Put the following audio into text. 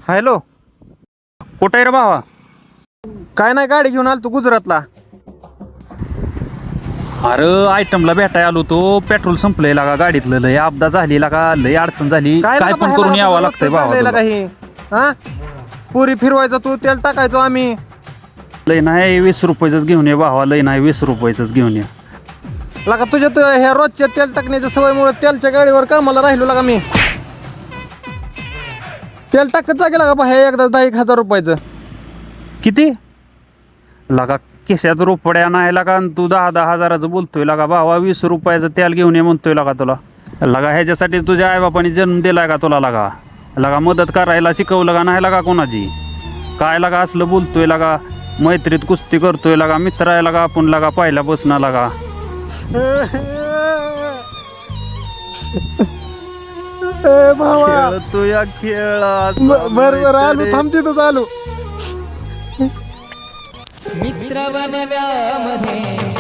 Hello, कुठे रे भावा? काय नाही, गाडी घेऊन आलो तू गुजरातला. अरे आयटमला भेटाय आलो तो, पेट्रोल संपलंय लागा गाडीतलं. लय अपघात झाली लागा, लय अडचण झाली. काय पण करून यावं लागतंय भावा. काही हा पुरी फिरवायचं तू, तेल टाकायचो आम्ही. लय नाही 20 रुपयाच घेऊन ये भावा, लय नाही 20 रुपयाच घेऊन ये. लागा तुझ्या ह्या रोजच्या तेल टाकण्याच्या सवयमुळे तेलच्या गाडीवर कामाला राहिलो लागा मी. तेल टाकत जागे लागा हे एकदा 10,000 रुपयाचं. किती लागा? खिशात रुपड्या नाही लागा आणि तू 10,000 हजाराचं बोलतोय लागा भावा. 20 रुपयाचं तेल घेऊन ये म्हणतोय लागा तुला. लागा ह्याच्यासाठी तुझ्या आईबापाने जन्म दिलाय का तुला लागा? लागा मदत करायला शिकवलं का नाही लागा कोणाची? काय लागा असलं बोलतोय लागा? मैत्रीत कुस्ती करतोय लागा, मित्र आहे लागा आपण लागा पहिल्यापासून लागा. भावा तू या खेळ बरोबर आलो, थांब तिथं आलो. मित्र बनव्यामध्ये